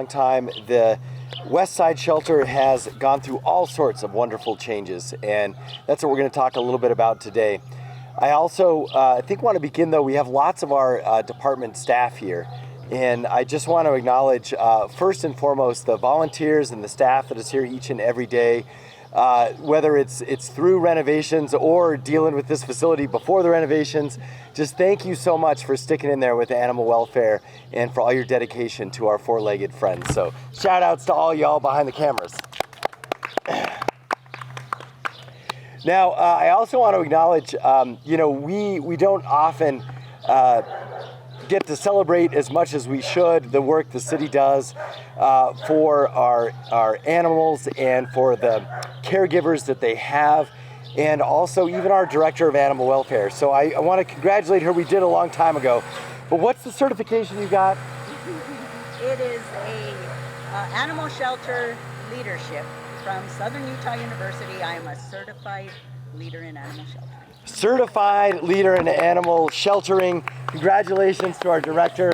long time. The Westside shelter has gone through all sorts of wonderful changes, and that's what we're going to talk a little bit about today. I also want to begin, though, we have lots of our department staff here, and I just want to acknowledge first and foremost the volunteers and the staff that is here each and every day. Whether it's through renovations or dealing with this facility before the renovations, just thank you so much for sticking in there with animal welfare and for all your dedication to our four-legged friends. So shout outs to all y'all behind the cameras. Now, I also want to acknowledge, we don't often get to celebrate as much as we should the work the city does for our animals and for the caregivers that they have, and also even our director of animal welfare. So I want to congratulate her. We did a long time ago. But what's the certification you got? It is a animal shelter leadership from Southern Utah University. I am a certified leader in animal sheltering. Certified leader in animal sheltering. Congratulations to our director.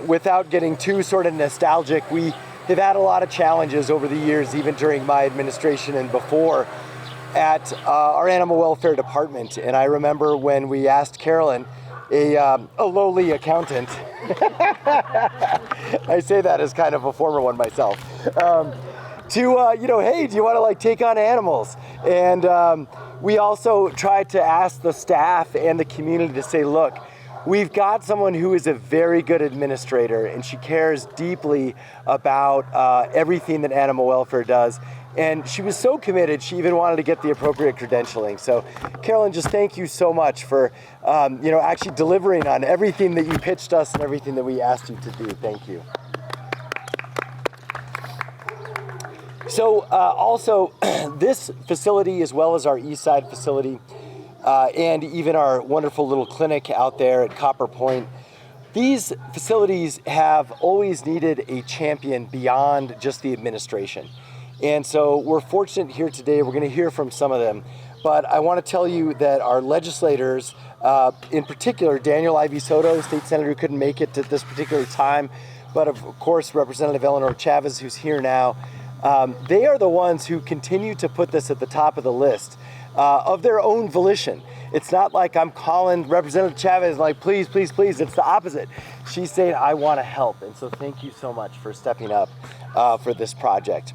Without getting too sort of nostalgic, we have had a lot of challenges over the years, even during my administration and before, at our animal welfare department. And I remember when we asked Carolyn, a lowly accountant, I say that as kind of a former one myself, hey, do you want to take on animals? And we also tried to ask the staff and the community to say, look, we've got someone who is a very good administrator, and she cares deeply about everything that animal welfare does. And she was so committed, she even wanted to get the appropriate credentialing. So, Carolyn, just thank you so much for, actually delivering on everything that you pitched us and everything that we asked you to do. Thank you. So, also, this facility, as well as our Eastside facility, and even our wonderful little clinic out there at Copper Point, these facilities have always needed a champion beyond just the administration. And so we're fortunate here today. We're going to hear from some of them. But I want to tell you that our legislators, in particular, Daniel Ivey Soto, state senator who couldn't make it at this particular time, but of course, Representative Eleanor Chavez, who's here now, they are the ones who continue to put this at the top of the list of their own volition. It's not like I'm calling Representative Chavez like, please, please, please. It's the opposite. She's saying, I want to help. And so thank you so much for stepping up for this project.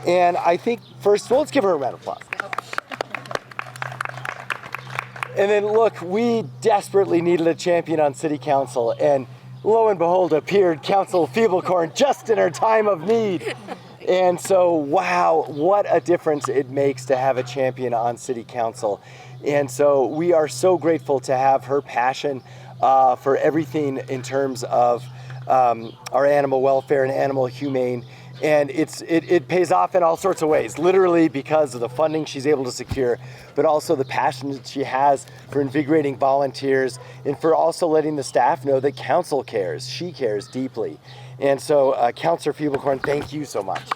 And I think first, well, let's give her a round of applause. And then look, we desperately needed a champion on city council, and lo and behold appeared Council Feeblecorn just in her time of need. And so, wow, what a difference it makes to have a champion on city council. And so we are so grateful to have her passion for everything in terms of our animal welfare and animal humane. And it pays off in all sorts of ways, literally because of the funding she's able to secure, but also the passion that she has for invigorating volunteers and for also letting the staff know that council cares. She cares deeply. And so, Councilor Feeblecorn, thank you so much.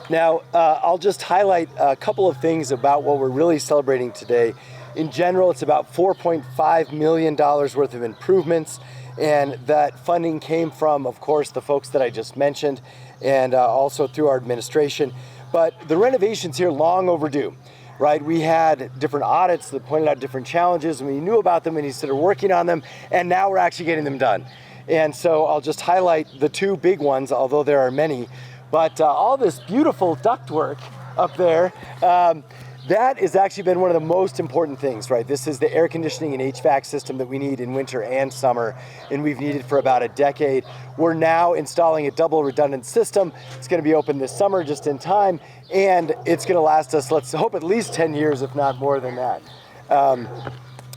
Now, I'll just highlight a couple of things about what we're really celebrating today. In general, it's about $4.5 million worth of improvements. And that funding came from, of course, the folks that I just mentioned, and also through our administration. But the renovations here, long overdue, right? We had different audits that pointed out different challenges, and we knew about them and we started working on them, and now we're actually getting them done. And so I'll just highlight the two big ones, although there are many. But all this beautiful ductwork up there, that has actually been one of the most important things, right? This is the air conditioning and HVAC system that we need in winter and summer, and we've needed for about a decade. We're now installing a double redundant system. It's going to be open this summer just in time, and it's going to last us, let's hope, at least 10 years, if not more than that.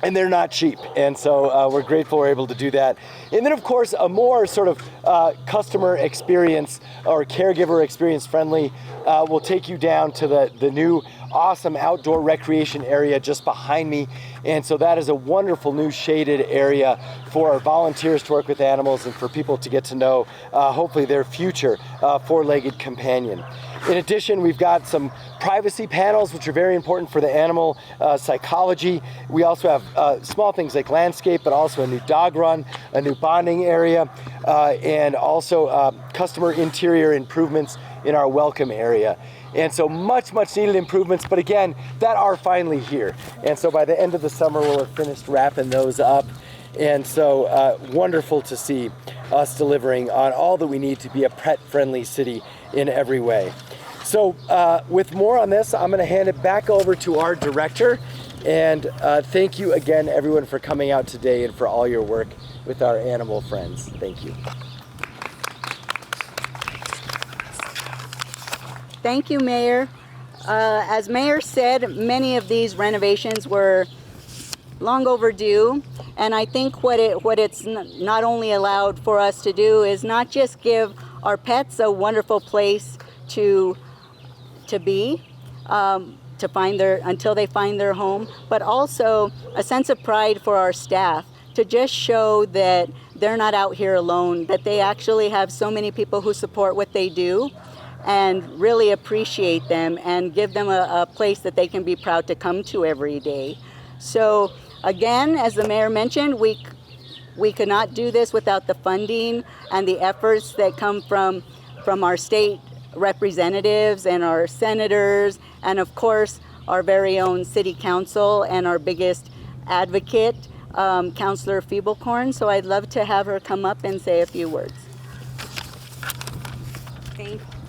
And they're not cheap, and so we're grateful we're able to do that. And then, of course, a more sort of customer experience or caregiver experience friendly will take you down to the new awesome outdoor recreation area just behind me. And so that is a wonderful new shaded area for our volunteers to work with animals and for people to get to know hopefully their future four-legged companion. In addition, we've got some privacy panels, which are very important for the animal psychology. We also have small things like landscape, but also a new dog run, a new bonding area, and also customer interior improvements in our welcome area. And so much needed improvements, but again, that are finally here. And so by the end of the summer, we'll have finished wrapping those up. And so wonderful to see us delivering on all that we need to be a pet-friendly city in every way. So with more on this, I'm going to hand it back over to our director. And thank you again, everyone, for coming out today and for all your work with our animal friends. Thank you. Thank you, Mayor. As Mayor said, many of these renovations were long overdue, and I think what it's not only allowed for us to do is not just give our pets a wonderful place to be, to find until they find their home, but also a sense of pride for our staff to just show that they're not out here alone, that they actually have so many people who support what they do and really appreciate them and give them a place that they can be proud to come to every day. So again, as the mayor mentioned, we could not do this without the funding and the efforts that come from our state representatives and our senators, and of course our very own city council and our biggest advocate, Councilor Feeblecorn. So I'd love to have her come up and say a few words.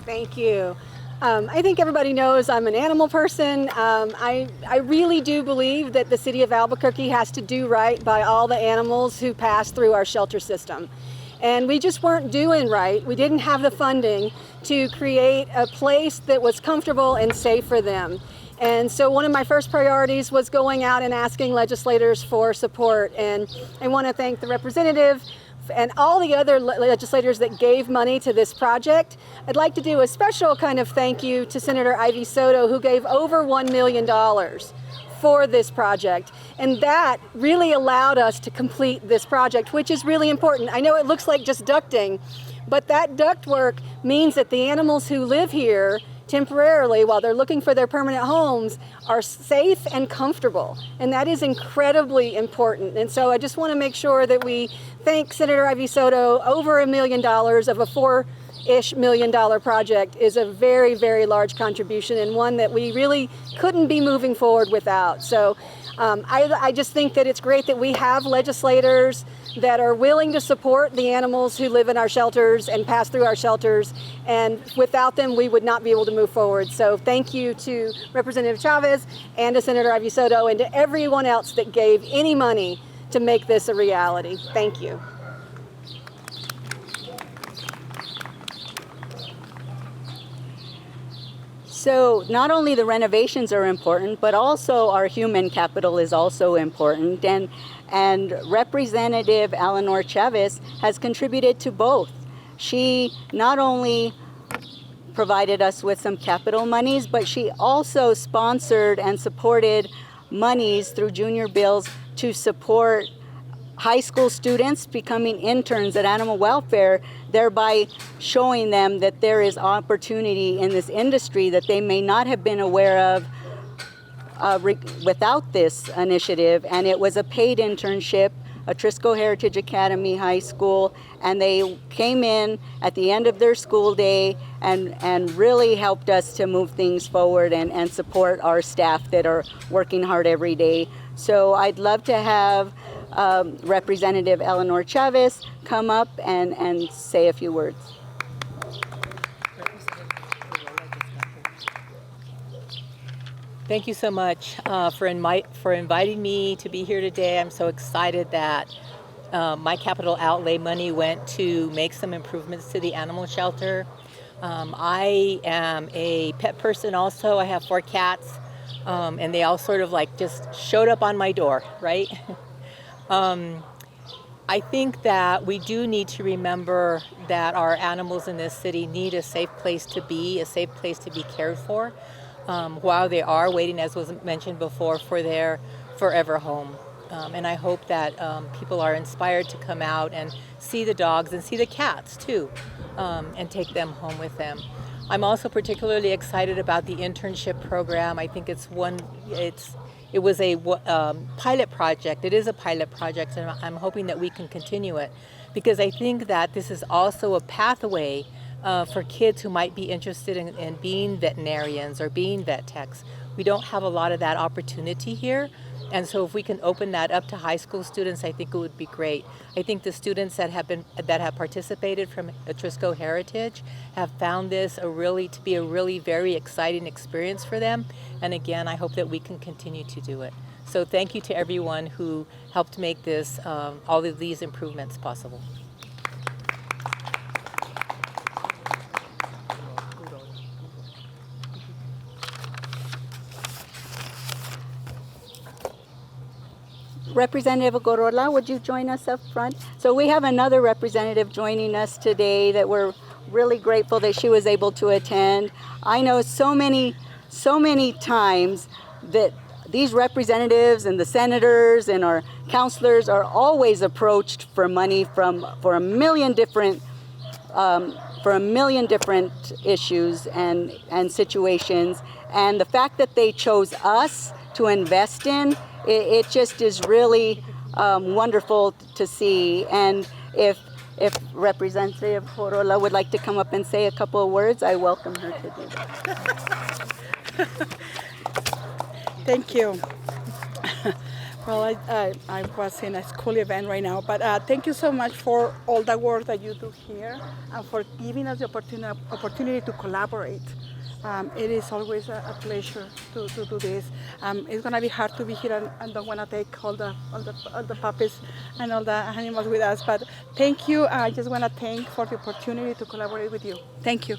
Thank you. I think everybody knows I'm an animal person. I really do believe that the city of Albuquerque has to do right by all the animals who pass through our shelter system. And we just weren't doing right. We didn't have the funding to create a place that was comfortable and safe for them. And so one of my first priorities was going out and asking legislators for support. And I want to thank the representative and all the other legislators that gave money to this project. I'd like to do a special kind of thank you to Senator Ivy Soto, who gave over $1 million for this project. And that really allowed us to complete this project, which is really important. I know it looks like just ducting, but that duct work means that the animals who live here temporarily while they're looking for their permanent homes are safe and comfortable. And that is incredibly important. And so I just want to make sure that we thank Senator Ivy Soto. Over $1 million of a $4-ish million project is a very, very large contribution, and one that we really couldn't be moving forward without. So I just think that it's great that we have legislators that are willing to support the animals who live in our shelters and pass through our shelters, and without them we would not be able to move forward. So thank you to Representative Chavez and to Senator Ivy Soto and to everyone else that gave any money to make this a reality. Thank you. So not only the renovations are important, but also our human capital is also important. And Representative Eleanor Chavez has contributed to both. She not only provided us with some capital monies, but she also sponsored and supported monies through junior bills to support high school students becoming interns at animal welfare, thereby showing them that there is opportunity in this industry that they may not have been aware of without this initiative. And it was a paid internship, a Trisco Heritage Academy High School, and they came in at the end of their school day and really helped us to move things forward and support our staff that are working hard every day. So I'd love to have Representative Eleanor Chavez come up and say a few words. Thank you so much for inviting me to be here today. I'm so excited that my capital outlay money went to make some improvements to the animal shelter. I am a pet person also. I have 4 cats, and they all sort of like just showed up on my door, right? I think that we do need to remember that our animals in this city need a safe place to be, a safe place to be cared for. while they are waiting, as was mentioned before, for their forever home. And I hope that people are inspired to come out and see the dogs and see the cats too, and take them home with them. I'm also particularly excited about the internship program. I think it was a pilot project. It is a pilot project, and I'm hoping that we can continue it, because I think that this is also a pathway for kids who might be interested in being veterinarians or being vet techs. We don't have a lot of that opportunity here. And so if we can open that up to high school students, I think it would be great. I think the students that have participated from Atrisco Heritage have found this to be a really very exciting experience for them. And again, I hope that we can continue to do it. So thank you to everyone who helped make this, all of these improvements possible. Representative Gorola, would you join us up front? So we have another representative joining us today that we're really grateful that she was able to attend. I know so many times that these representatives and the senators and our counselors are always approached for money for a million different issues and situations. And the fact that they chose us to invest in, it just is really wonderful to see. And if Representative Corolla would like to come up and say a couple of words, I welcome her to do that. Thank you. Well, I was in a school event right now, but thank you so much for all the work that you do here and for giving us the opportunity to collaborate. It is always a pleasure to do this. It's going to be hard to be here and don't want to take all the puppies and all the animals with us, but thank you. I just want to thank for the opportunity to collaborate with you. Thank you.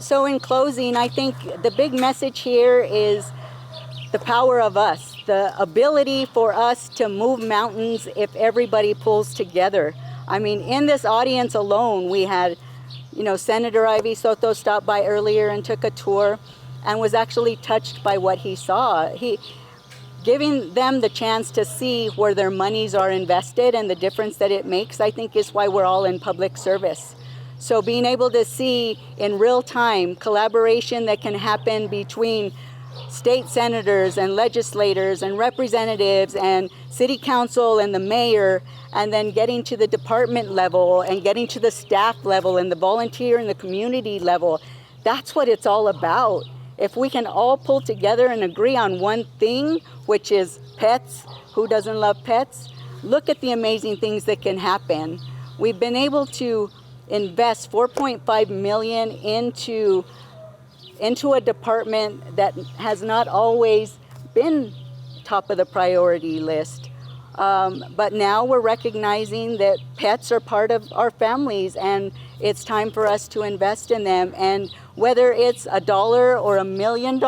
So in closing, I think the big message here is the power of us, the ability for us to move mountains if everybody pulls together. I mean, in this audience alone, we had, Senator Ivy Soto stopped by earlier and took a tour and was actually touched by what he saw. Giving them the chance to see where their monies are invested and the difference that it makes, I think is why we're all in public service. So being able to see in real time collaboration that can happen between state senators and legislators and representatives and city council and the mayor, and then getting to the department level and getting to the staff level and the volunteer and the community level, that's what it's all about. If we can all pull together and agree on one thing, which is pets, who doesn't love pets? Look at the amazing things that can happen. We've been able to invest $4.5 million into a department that has not always been top of the priority list. But now we're recognizing that pets are part of our families, and it's time for us to invest in them. And whether it's $1 or $1 million,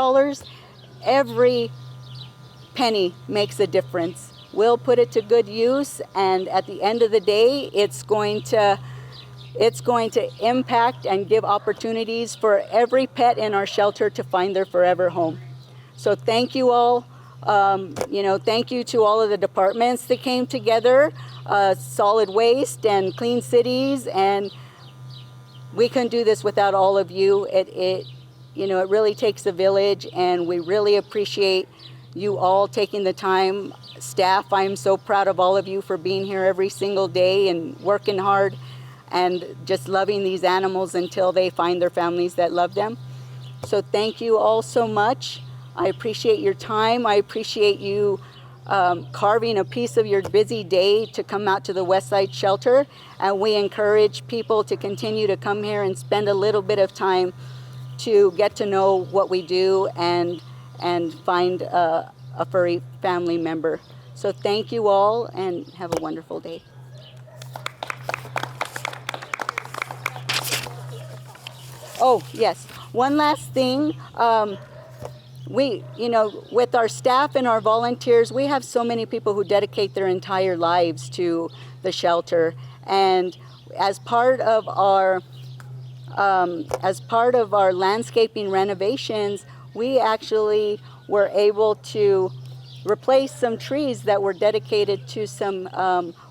every penny makes a difference. We'll put it to good use, and at the end of the day, it's going to impact and give opportunities for every pet in our shelter to find their forever home. So thank you all. Thank you to all of the departments that came together, solid waste and clean cities, and we couldn't do this without all of you. It really takes a village, and we really appreciate you all taking the time. Staff, I'm so proud of all of you for being here every single day and working hard and just loving these animals until they find their families that love them. So thank you all so much. I appreciate your time. I appreciate you carving a piece of your busy day to come out to the Westside shelter. And we encourage people to continue to come here and spend a little bit of time to get to know what we do and find a furry family member. So thank you all and have a wonderful day. Oh, yes. One last thing. With our staff and our volunteers, we have so many people who dedicate their entire lives to the shelter. And as part of our landscaping renovations, we actually were able to replace some trees that were dedicated to some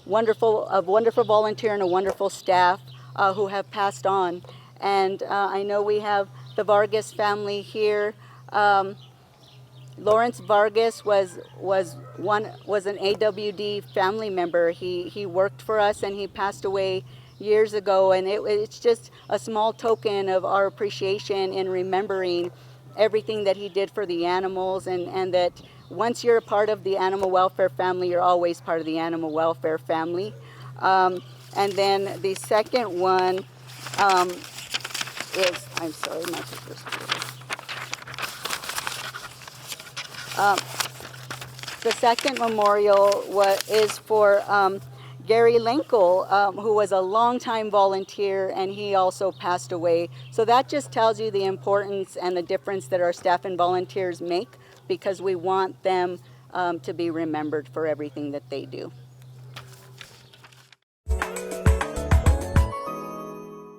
wonderful volunteer and a wonderful staff who have passed on. And I know we have the Vargas family here. Lawrence Vargas was an AWD family member. He worked for us and he passed away years ago, and it's just a small token of our appreciation in remembering everything that he did for the animals, and that once you're a part of the animal welfare family, you're always part of the animal welfare family. And then the second one is, I'm sorry, my paper's the second memorial is for Gary Lenkel, who was a longtime volunteer, and he also passed away. So that just tells you the importance and the difference that our staff and volunteers make, because we want them to be remembered for everything that they do.